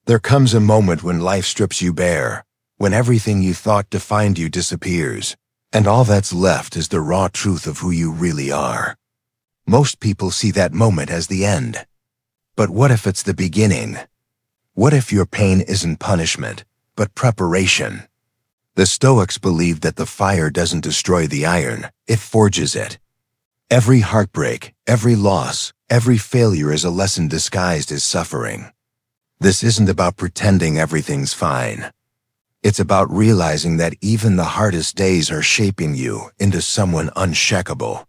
There comes a moment when life strips you bare, when everything you thought defined you disappears, and all that's left is the raw truth of who you really are. Most people see that moment as the end. But what if it's the beginning? What if your pain isn't punishment, but preparation? The Stoics believed that the fire doesn't destroy the iron, it forges it. Every heartbreak, every loss, every failure is a lesson disguised as suffering. This isn't about pretending everything's fine. It's about realizing that even the hardest days are shaping you into someone unshakable.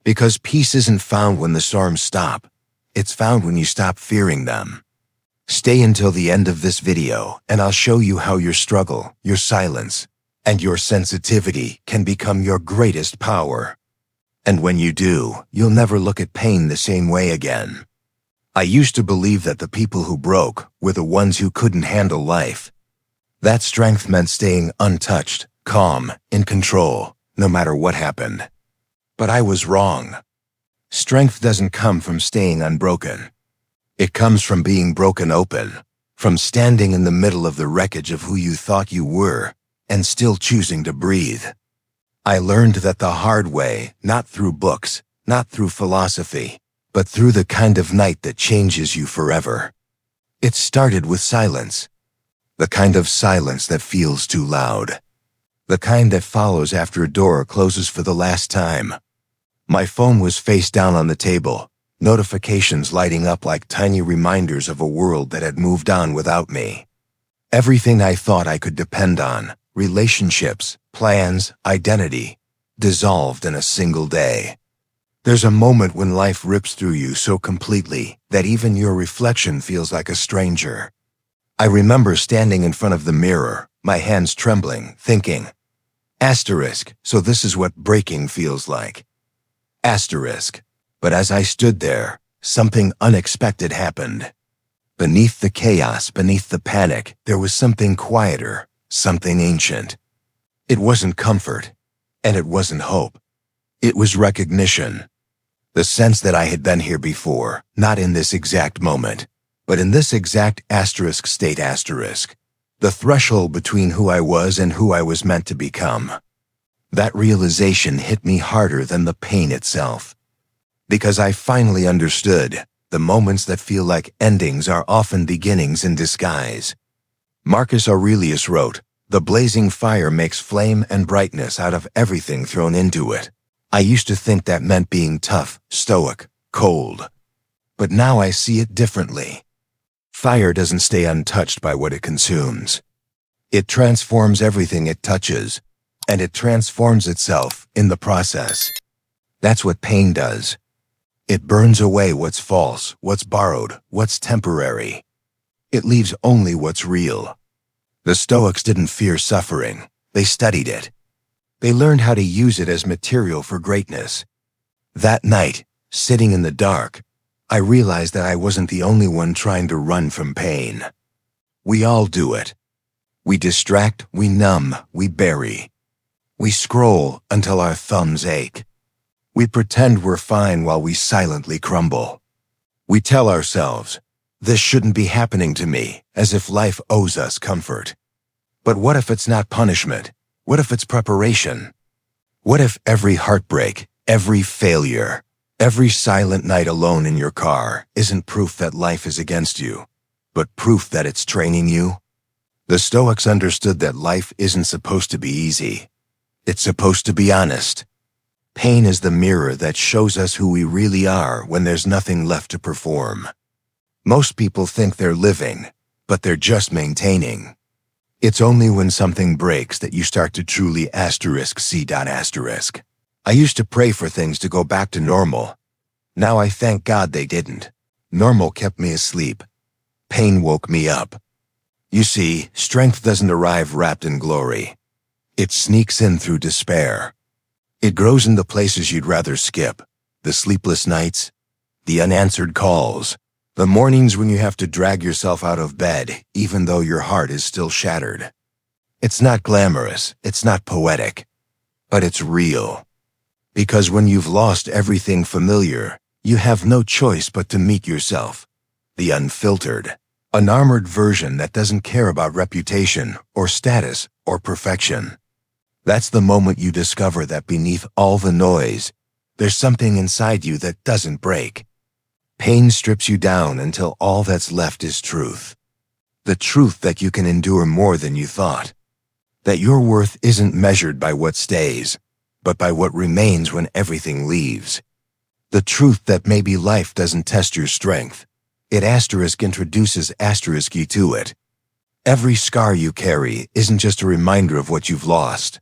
Because peace isn't found when the storms stop. It's found when you stop fearing them. Stay until the end of this video, and I'll show you how your struggle, your silence, and your sensitivity can become your greatest power. And when you do, you'll never look at pain the same way again. I used to believe that the people who broke were the ones who couldn't handle life. That strength meant staying untouched, calm, in control, no matter what happened. But I was wrong. Strength doesn't come from staying unbroken. It comes from being broken open, from standing in the middle of the wreckage of who you thought you were, and still choosing to breathe. I learned that the hard way, not through books, not through philosophy, but through the kind of night that changes you forever. It started with silence. The kind of silence that feels too loud. The kind that follows after a door closes for the last time. My phone was face down on the table, notifications lighting up like tiny reminders of a world that had moved on without me. Everything I thought I could depend on, relationships, plans, identity, dissolved in a single day. There's a moment when life rips through you so completely that even your reflection feels like a stranger. I remember standing in front of the mirror, my hands trembling, thinking, asterisk, so this is what breaking feels like. Asterisk. But as I stood there, something unexpected happened. Beneath the chaos, beneath the panic, there was something quieter, something ancient. It wasn't comfort, and it wasn't hope. It was recognition. The sense that I had been here before, not in this exact moment, but in this exact asterisk state asterisk. The threshold between who I was and who I was meant to become. That realization hit me harder than the pain itself. Because I finally understood, the moments that feel like endings are often beginnings in disguise. Marcus Aurelius wrote, "The blazing fire makes flame and brightness out of everything thrown into it." I used to think that meant being tough, stoic, cold. But now I see it differently. Fire doesn't stay untouched by what it consumes. It transforms everything it touches, and it transforms itself in the process. That's what pain does. It burns away what's false, what's borrowed, what's temporary. It leaves only what's real. The Stoics didn't fear suffering. They studied it. They learned how to use it as material for greatness. That night, sitting in the dark, I realized that I wasn't the only one trying to run from pain. We all do it. We distract, we numb, we bury. We scroll until our thumbs ache. We pretend we're fine while we silently crumble. We tell ourselves, this shouldn't be happening to me, as if life owes us comfort. But what if it's not punishment? What if it's preparation? What if every heartbreak, every failure, every silent night alone in your car isn't proof that life is against you, but proof that it's training you? The Stoics understood that life isn't supposed to be easy. It's supposed to be honest. Pain is the mirror that shows us who we really are when there's nothing left to perform. Most people think they're living, but they're just maintaining. It's only when something breaks that you start to truly see. I used to pray for things to go back to normal. Now I thank God they didn't. Normal kept me asleep. Pain woke me up. You see, strength doesn't arrive wrapped in glory. It sneaks in through despair. It grows in the places you'd rather skip. The sleepless nights, the unanswered calls, the mornings when you have to drag yourself out of bed, even though your heart is still shattered. It's not glamorous, it's not poetic, but it's real. Because when you've lost everything familiar, you have no choice but to meet yourself, the unfiltered, An armored version that doesn't care about reputation or status or perfection. That's the moment you discover that beneath all the noise, there's something inside you that doesn't break. Pain strips you down until all that's left is truth. The truth that you can endure more than you thought. That your worth isn't measured by what stays, but by what remains when everything leaves. The truth that maybe life doesn't test your strength. It introduces you to it. Every scar you carry isn't just a reminder of what you've lost.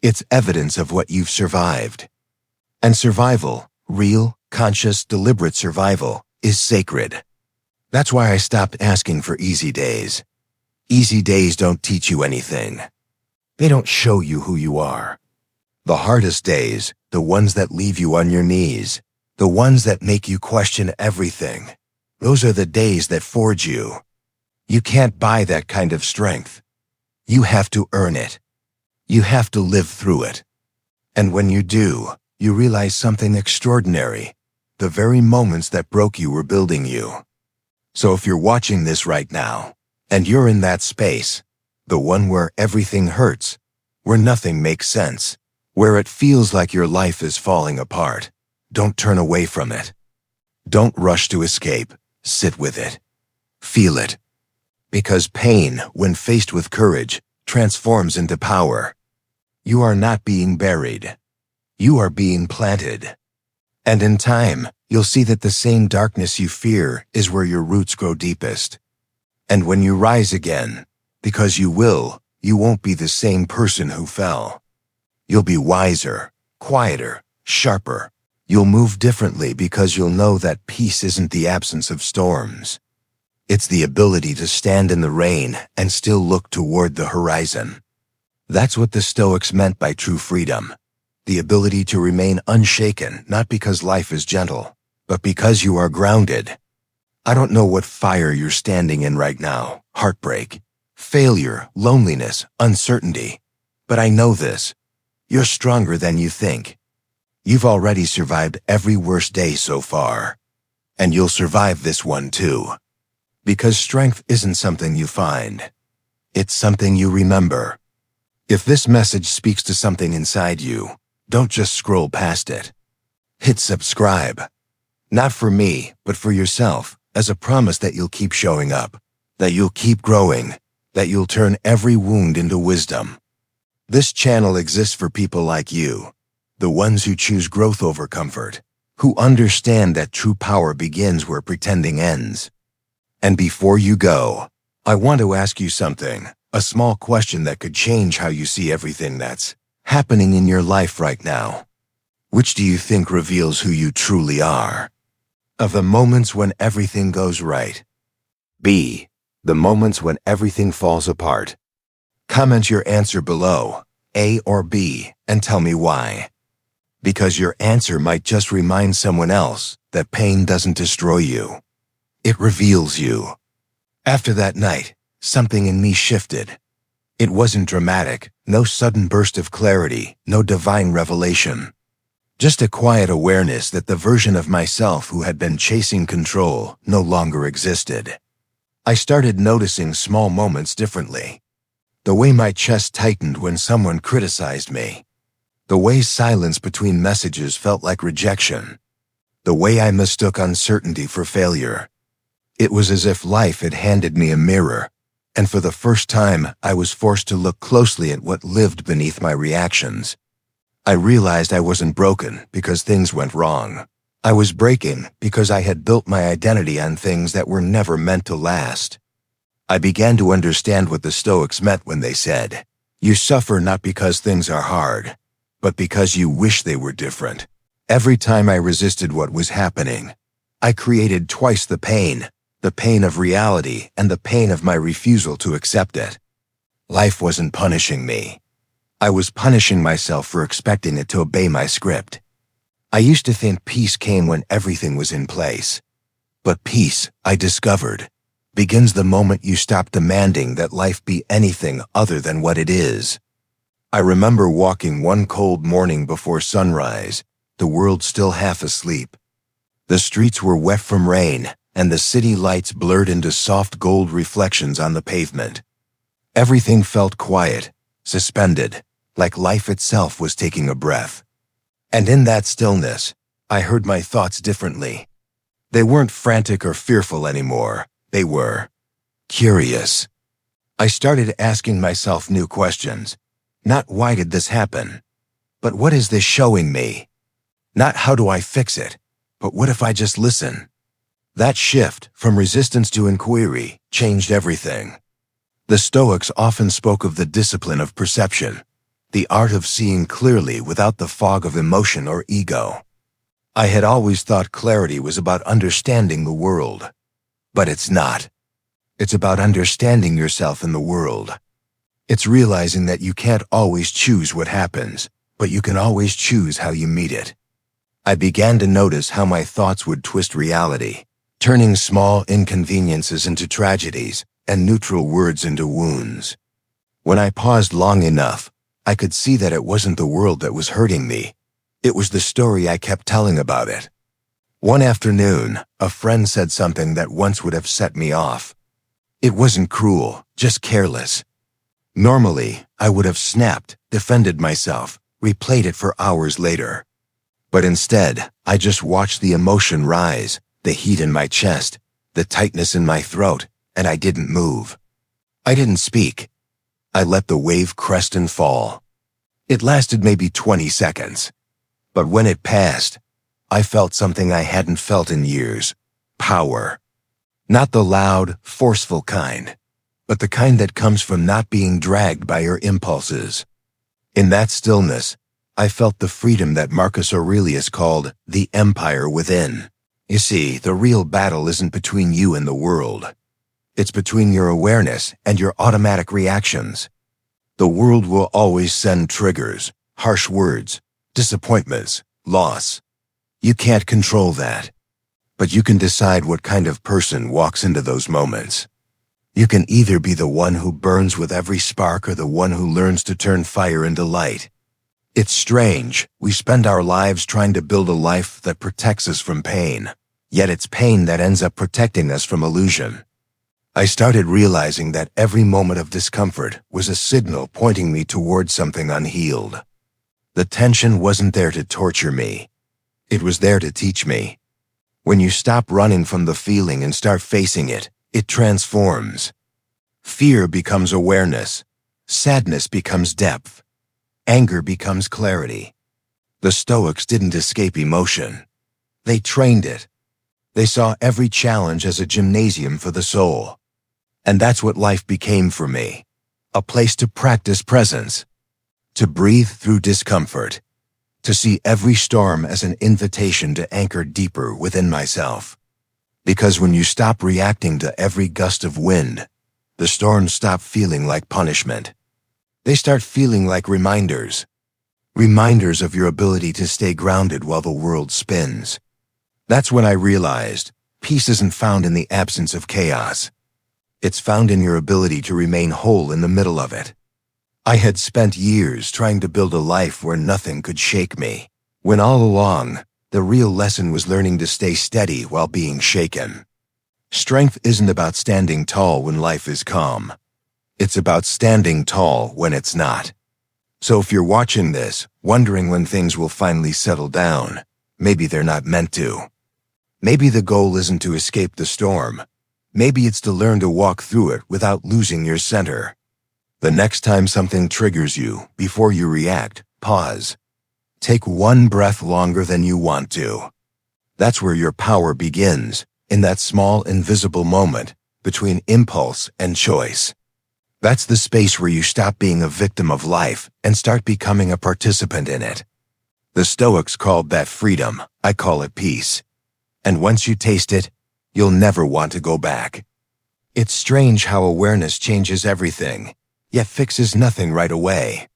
It's evidence of what you've survived. And survival, real, conscious, deliberate survival, is sacred. That's why I stopped asking for easy days. Easy days don't teach you anything. They don't show you who you are. The hardest days, the ones that leave you on your knees, the ones that make you question everything, those are the days that forge you. You can't buy that kind of strength. You have to earn it. You have to live through it. And when you do, you realize something extraordinary. The very moments that broke you were building you. So if you're watching this right now, and you're in that space, the one where everything hurts, where nothing makes sense, where it feels like your life is falling apart, don't turn away from it. Don't rush to escape. Sit with it. Feel it. Because pain, when faced with courage, transforms into power. You are not being buried. You are being planted. And in time, you'll see that the same darkness you fear is where your roots grow deepest. And when you rise again, because you will, you won't be the same person who fell. You'll be wiser, quieter, sharper. You'll move differently because you'll know that peace isn't the absence of storms. It's the ability to stand in the rain and still look toward the horizon. That's what the Stoics meant by true freedom. The ability to remain unshaken, not because life is gentle, but because you are grounded. I don't know what fire you're standing in right now, heartbreak, failure, loneliness, uncertainty. But I know this. You're stronger than you think. You've already survived every worst day so far. And you'll survive this one too. Because strength isn't something you find. It's something you remember. If this message speaks to something inside you, don't just scroll past it. Hit subscribe. Not for me, but for yourself, as a promise that you'll keep showing up, that you'll keep growing, that you'll turn every wound into wisdom. This channel exists for people like you, the ones who choose growth over comfort, who understand that true power begins where pretending ends. And before you go, I want to ask you something, a small question that could change how you see everything that's happening in your life right now. Which do you think reveals who you truly are? Of the moments when everything goes right. B. The moments when everything falls apart. Comment your answer below, A or B, and tell me why. Because your answer might just remind someone else that pain doesn't destroy you. It reveals you. After that night, something in me shifted. It wasn't dramatic, no sudden burst of clarity, no divine revelation. Just a quiet awareness that the version of myself who had been chasing control no longer existed. I started noticing small moments differently. The way my chest tightened when someone criticized me. The way silence between messages felt like rejection. The way I mistook uncertainty for failure. It was as if life had handed me a mirror, and for the first time I was forced to look closely at what lived beneath my reactions. I realized I wasn't broken because things went wrong. I was breaking because I had built my identity on things that were never meant to last. I began to understand what the Stoics meant when they said, "You suffer not because things are hard, but because you wish they were different." Every time I resisted what was happening, I created twice the pain of reality and the pain of my refusal to accept it. Life wasn't punishing me. I was punishing myself for expecting it to obey my script. I used to think peace came when everything was in place. But peace, I discovered, begins the moment you stop demanding that life be anything other than what it is. I remember walking one cold morning before sunrise, the world still half asleep. The streets were wet from rain, and the city lights blurred into soft gold reflections on the pavement. Everything felt quiet, suspended, like life itself was taking a breath. And in that stillness, I heard my thoughts differently. They weren't frantic or fearful anymore. They were curious. I started asking myself new questions. Not why did this happen, but what is this showing me? Not how do I fix it, but what if I just listen? That shift from resistance to inquiry changed everything. The Stoics often spoke of the discipline of perception, the art of seeing clearly without the fog of emotion or ego. I had always thought clarity was about understanding the world, but it's not. It's about understanding yourself in the world. It's realizing that you can't always choose what happens, but you can always choose how you meet it. I began to notice how my thoughts would twist reality, turning small inconveniences into tragedies and neutral words into wounds. When I paused long enough, I could see that it wasn't the world that was hurting me. It was the story I kept telling about it. One afternoon, a friend said something that once would have set me off. It wasn't cruel, just careless. Normally, I would have snapped, defended myself, replayed it for hours later. But instead, I just watched the emotion rise, the heat in my chest, the tightness in my throat, and I didn't move. I didn't speak. I let the wave crest and fall. It lasted maybe 20 seconds. But when it passed, I felt something I hadn't felt in years. Power. Not the loud, forceful kind, but the kind that comes from not being dragged by your impulses. In that stillness, I felt the freedom that Marcus Aurelius called the empire within. You see, the real battle isn't between you and the world. It's between your awareness and your automatic reactions. The world will always send triggers, harsh words, disappointments, loss. You can't control that. But you can decide what kind of person walks into those moments. You can either be the one who burns with every spark or the one who learns to turn fire into light. It's strange, we spend our lives trying to build a life that protects us from pain, yet it's pain that ends up protecting us from illusion. I started realizing that every moment of discomfort was a signal pointing me toward something unhealed. The tension wasn't there to torture me. It was there to teach me. When you stop running from the feeling and start facing it, it transforms. Fear becomes awareness. Sadness becomes depth. Anger becomes clarity. The Stoics didn't escape emotion. They trained it. They saw every challenge as a gymnasium for the soul. And that's what life became for me. A place to practice presence. To breathe through discomfort. To see every storm as an invitation to anchor deeper within myself. Because when you stop reacting to every gust of wind, the storms stop feeling like punishment. They start feeling like reminders. Reminders of your ability to stay grounded while the world spins. That's when I realized peace isn't found in the absence of chaos. It's found in your ability to remain whole in the middle of it. I had spent years trying to build a life where nothing could shake me, when all along, the real lesson was learning to stay steady while being shaken. Strength isn't about standing tall when life is calm. It's about standing tall when it's not. So if you're watching this, wondering when things will finally settle down, maybe they're not meant to. Maybe the goal isn't to escape the storm. Maybe it's to learn to walk through it without losing your center. The next time something triggers you, before you react, pause. Take one breath longer than you want to. That's where your power begins, in that small invisible moment between impulse and choice. That's the space where you stop being a victim of life and start becoming a participant in it. The Stoics called that freedom. I call it peace. And once you taste it, you'll never want to go back. It's strange how awareness changes everything, yet fixes nothing right away.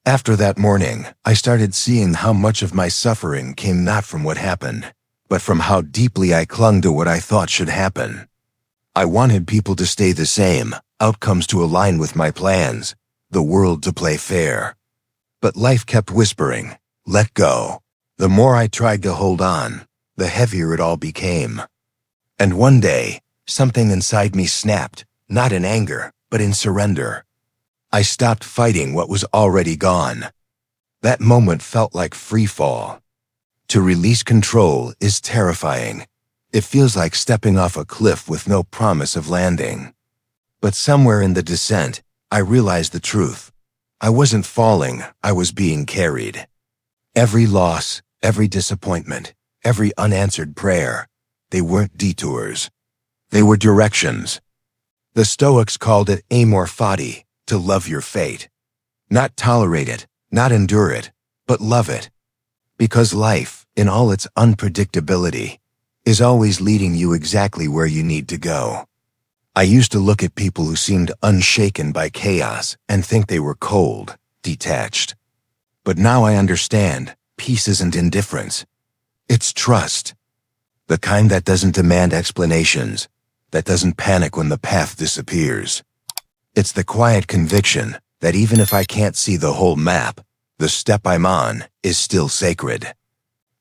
After that morning, I started seeing how much of my suffering came not from what happened, but from how deeply I clung to what I thought should happen. I wanted people to stay the same, outcomes to align with my plans, the world to play fair. But life kept whispering, let go. The more I tried to hold on, the heavier it all became. And one day, something inside me snapped, not in anger, but in surrender. I stopped fighting what was already gone. That moment felt like free fall. To release control is terrifying. It feels like stepping off a cliff with no promise of landing. But somewhere in the descent, I realized the truth. I wasn't falling, I was being carried. Every loss, every disappointment, every unanswered prayer, they weren't detours. They were directions. The Stoics called it amor fati, to love your fate. Not tolerate it, not endure it, but love it. Because life, in all its unpredictability, is always leading you exactly where you need to go. I used to look at people who seemed unshaken by chaos and think they were cold, detached. But now I understand, peace isn't indifference. It's trust. The kind that doesn't demand explanations, that doesn't panic when the path disappears. It's the quiet conviction that even if I can't see the whole map, the step I'm on is still sacred.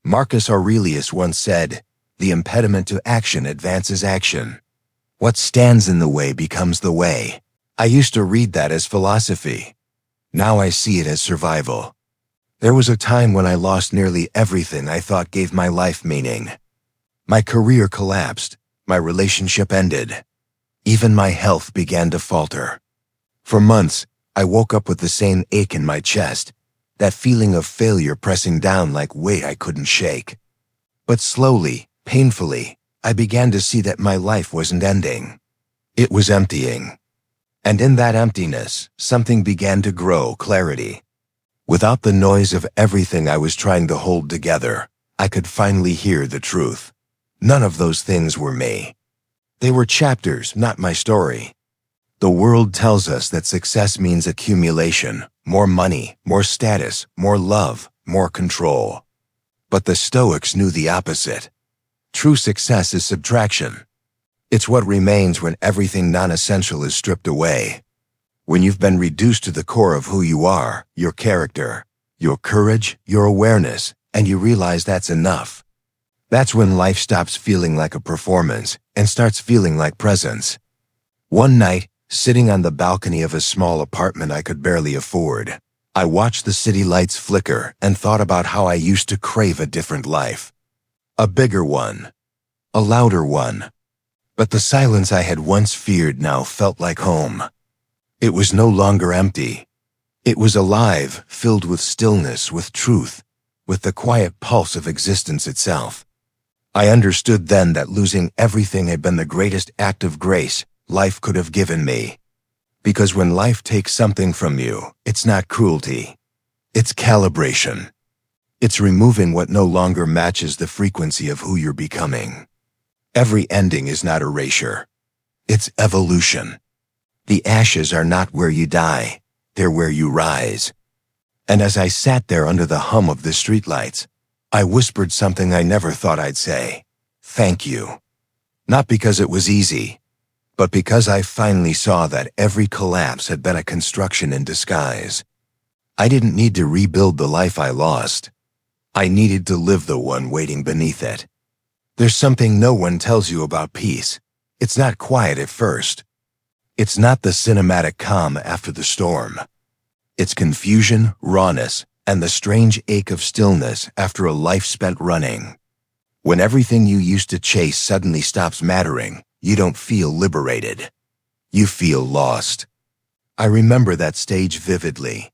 Marcus Aurelius once said, "The impediment to action advances action. What stands in the way becomes the way." I used to read that as philosophy. Now I see it as survival. There was a time when I lost nearly everything I thought gave my life meaning. My career collapsed, my relationship ended. Even my health began to falter. For months, I woke up with the same ache in my chest, that feeling of failure pressing down like weight I couldn't shake. But slowly, painfully, I began to see that my life wasn't ending. It was emptying. And in that emptiness, something began to grow: clarity. Without the noise of everything I was trying to hold together, I could finally hear the truth. None of those things were me. They were chapters, not my story. The world tells us that success means accumulation, more money, more status, more love, more control. But the Stoics knew the opposite. True success is subtraction. It's what remains when everything non-essential is stripped away. When you've been reduced to the core of who you are, your character, your courage, your awareness, and you realize that's enough. That's when life stops feeling like a performance and starts feeling like presence. One night, sitting on the balcony of a small apartment I could barely afford, I watched the city lights flicker and thought about how I used to crave a different life. A bigger one. A louder one. But the silence I had once feared now felt like home. It was no longer empty. It was alive, filled with stillness, with truth, with the quiet pulse of existence itself. I understood then that losing everything had been the greatest act of grace life could have given me. Because when life takes something from you, it's not cruelty. It's calibration. It's removing what no longer matches the frequency of who you're becoming. Every ending is not erasure. It's evolution. The ashes are not where you die, they're where you rise. And as I sat there under the hum of the streetlights, I whispered something I never thought I'd say. Thank you. Not because it was easy, but because I finally saw that every collapse had been a construction in disguise. I didn't need to rebuild the life I lost. I needed to live the one waiting beneath it. There's something no one tells you about peace. It's not quiet at first. It's not the cinematic calm after the storm. It's confusion, rawness, and the strange ache of stillness after a life spent running. When everything you used to chase suddenly stops mattering, you don't feel liberated. You feel lost. I remember that stage vividly.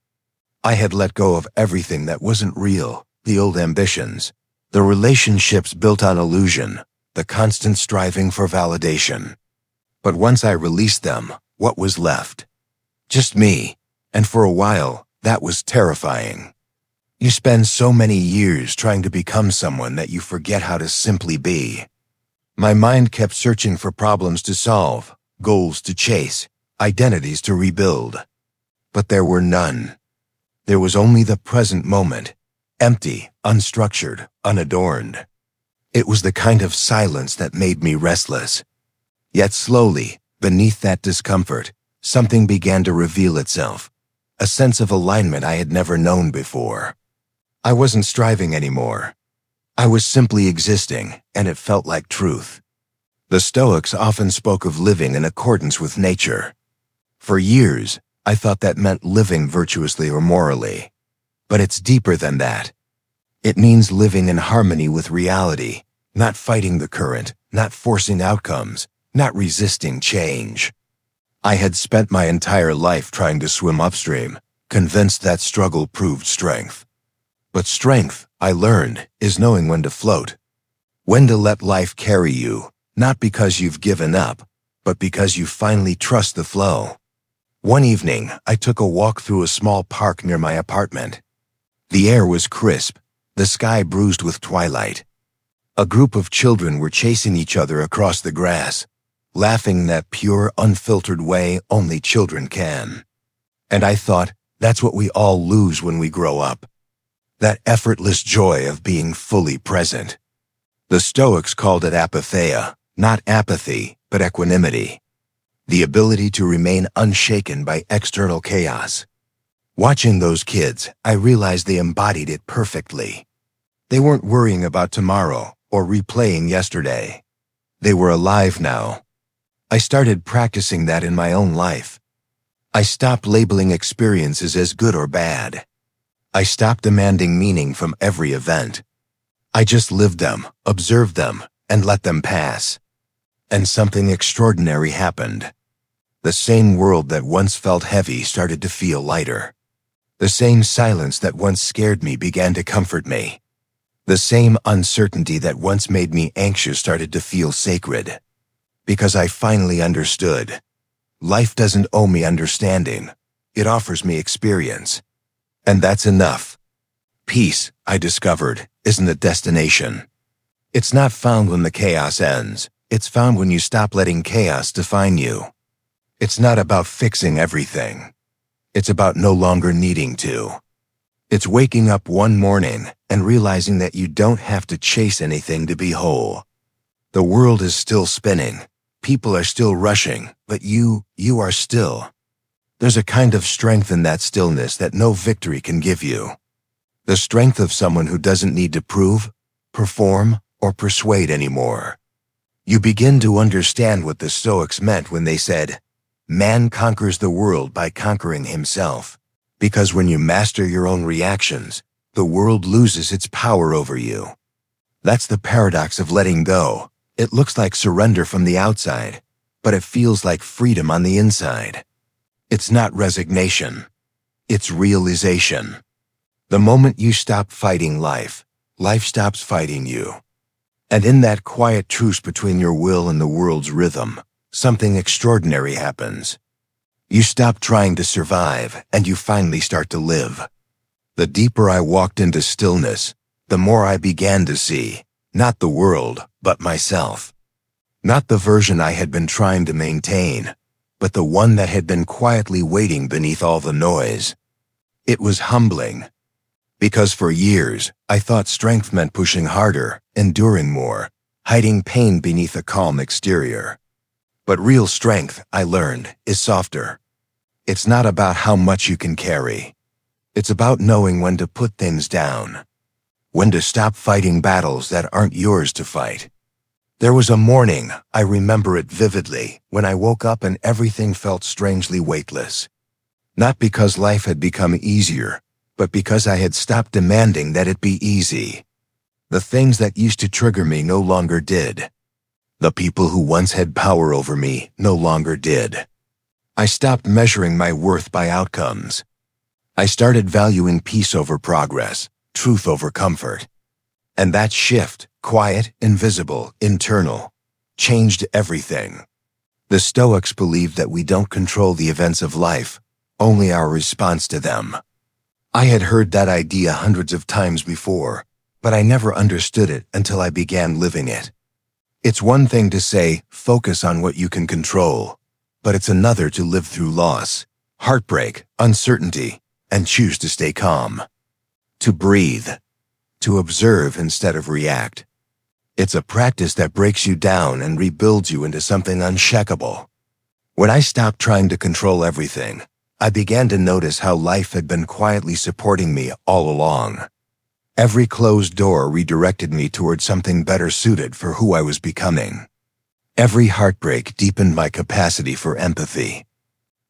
I had let go of everything that wasn't real, the old ambitions, the relationships built on illusion, the constant striving for validation. But once I released them, what was left? Just me, and for a while, that was terrifying. You spend so many years trying to become someone that you forget how to simply be. My mind kept searching for problems to solve, goals to chase, identities to rebuild. But there were none. There was only the present moment, empty, unstructured, unadorned. It was the kind of silence that made me restless. Yet slowly, beneath that discomfort, something began to reveal itself, a sense of alignment I had never known before. I wasn't striving anymore. I was simply existing, and it felt like truth. The Stoics often spoke of living in accordance with nature. For years, I thought that meant living virtuously or morally. But it's deeper than that. It means living in harmony with reality, not fighting the current, not forcing outcomes, not resisting change. I had spent my entire life trying to swim upstream, convinced that struggle proved strength. But strength, I learned, is knowing when to float. When to let life carry you, not because you've given up, but because you finally trust the flow. One evening, I took a walk through a small park near my apartment. The air was crisp, the sky bruised with twilight. A group of children were chasing each other across the grass, laughing that pure, unfiltered way only children can. And I thought, that's what we all lose when we grow up. That effortless joy of being fully present. The Stoics called it apatheia, not apathy, but equanimity. The ability to remain unshaken by external chaos. Watching those kids, I realized they embodied it perfectly. They weren't worrying about tomorrow or replaying yesterday. They were alive now. I started practicing that in my own life. I stopped labeling experiences as good or bad. I stopped demanding meaning from every event. I just lived them, observed them, and let them pass. And something extraordinary happened. The same world that once felt heavy started to feel lighter. The same silence that once scared me began to comfort me. The same uncertainty that once made me anxious started to feel sacred. Because I finally understood. Life doesn't owe me understanding. It offers me experience. And that's enough. Peace, I discovered, isn't a destination. It's not found when the chaos ends. It's found when you stop letting chaos define you. It's not about fixing everything. It's about no longer needing to. It's waking up one morning and realizing that you don't have to chase anything to be whole. The world is still spinning. People are still rushing, but you are still. There's a kind of strength in that stillness that no victory can give you. The strength of someone who doesn't need to prove, perform, or persuade anymore. You begin to understand what the Stoics meant when they said, "Man conquers the world by conquering himself." Because when you master your own reactions, the world loses its power over you. That's the paradox of letting go. It looks like surrender from the outside, but it feels like freedom on the inside. It's not resignation. It's realization. The moment you stop fighting life, life stops fighting you. And in that quiet truce between your will and the world's rhythm, something extraordinary happens. You stop trying to survive, and you finally start to live. The deeper I walked into stillness, the more I began to see, not the world, but myself. Not the version I had been trying to maintain, but the one that had been quietly waiting beneath all the noise. It was humbling. Because for years, I thought strength meant pushing harder, enduring more, hiding pain beneath a calm exterior. But real strength, I learned, is softer. It's not about how much you can carry. It's about knowing when to put things down. When to stop fighting battles that aren't yours to fight. There was a morning, I remember it vividly, when I woke up and everything felt strangely weightless. Not because life had become easier, but because I had stopped demanding that it be easy. The things that used to trigger me no longer did. The people who once had power over me no longer did. I stopped measuring my worth by outcomes. I started valuing peace over progress, truth over comfort. And that shift, quiet, invisible, internal, changed everything. The Stoics believed that we don't control the events of life, only our response to them. I had heard that idea hundreds of times before, but I never understood it until I began living it. It's one thing to say, focus on what you can control, but it's another to live through loss, heartbreak, uncertainty, and choose to stay calm. To breathe. To observe instead of react. It's a practice that breaks you down and rebuilds you into something unshakable. When I stopped trying to control everything, I began to notice how life had been quietly supporting me all along. Every closed door redirected me toward something better suited for who I was becoming. Every heartbreak deepened my capacity for empathy.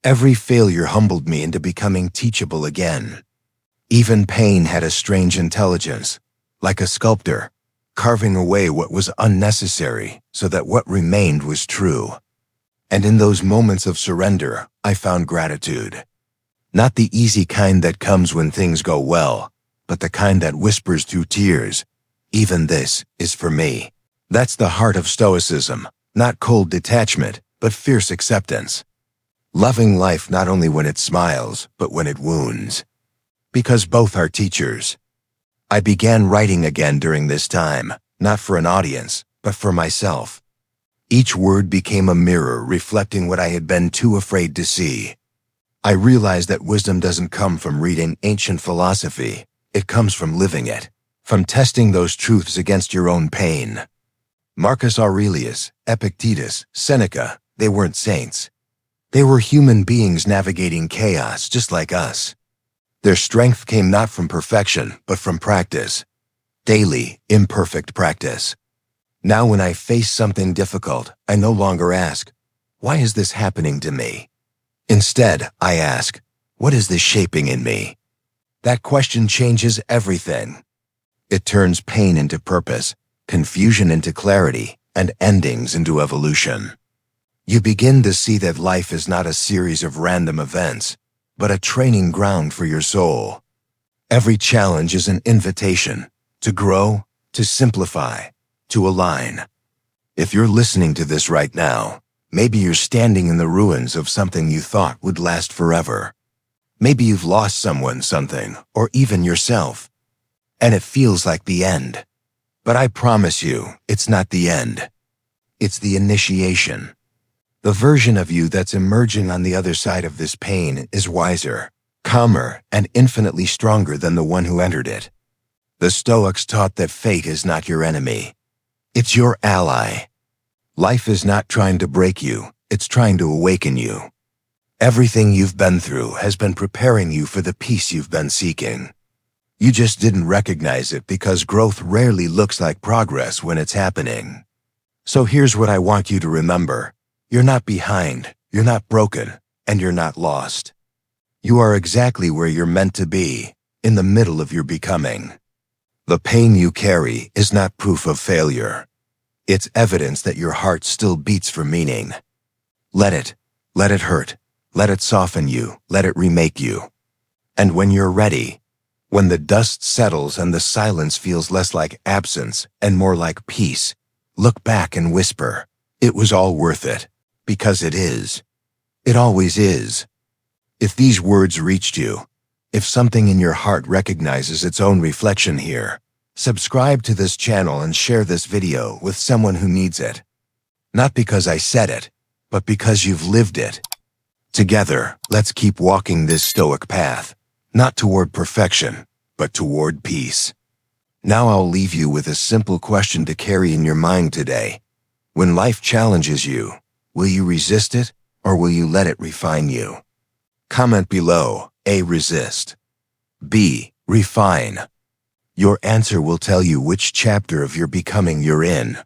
Every failure humbled me into becoming teachable again. Even pain had a strange intelligence, like a sculptor, carving away what was unnecessary so that what remained was true. And in those moments of surrender, I found gratitude. Not the easy kind that comes when things go well, but the kind that whispers through tears, "Even this is for me." That's the heart of Stoicism, not cold detachment, but fierce acceptance. Loving life not only when it smiles, but when it wounds. Because both are teachers. I began writing again during this time, not for an audience, but for myself. Each word became a mirror reflecting what I had been too afraid to see. I realized that wisdom doesn't come from reading ancient philosophy. It comes from living it, from testing those truths against your own pain. Marcus Aurelius, Epictetus, Seneca, they weren't saints. They were human beings navigating chaos just like us. Their strength came not from perfection, but from practice. Daily, imperfect practice. Now when I face something difficult, I no longer ask, "Why is this happening to me?" Instead, I ask, "What is this shaping in me?" That question changes everything. It turns pain into purpose, confusion into clarity, and endings into evolution. You begin to see that life is not a series of random events, but a training ground for your soul. Every challenge is an invitation to grow, to simplify, to align. If you're listening to this right now, maybe you're standing in the ruins of something you thought would last forever. Maybe you've lost someone, something, or even yourself, and it feels like the end. But I promise you, it's not the end. It's the initiation. The version of you that's emerging on the other side of this pain is wiser, calmer, and infinitely stronger than the one who entered it. The Stoics taught that fate is not your enemy. It's your ally. Life is not trying to break you, it's trying to awaken you. Everything you've been through has been preparing you for the peace you've been seeking. You just didn't recognize it because growth rarely looks like progress when it's happening. So here's what I want you to remember. You're not behind, you're not broken, and you're not lost. You are exactly where you're meant to be, in the middle of your becoming. The pain you carry is not proof of failure. It's evidence that your heart still beats for meaning. Let it hurt, let it soften you, let it remake you. And when you're ready, when the dust settles and the silence feels less like absence and more like peace, look back and whisper, "It was all worth it," because it is. It always is. If these words reached you, if something in your heart recognizes its own reflection here, subscribe to this channel and share this video with someone who needs it. Not because I said it, but because you've lived it. Together, let's keep walking this Stoic path, not toward perfection, but toward peace. Now I'll leave you with a simple question to carry in your mind today. When life challenges you, will you resist it or will you let it refine you? Comment below. A. Resist. B. Refine. Your answer will tell you which chapter of your becoming you're in.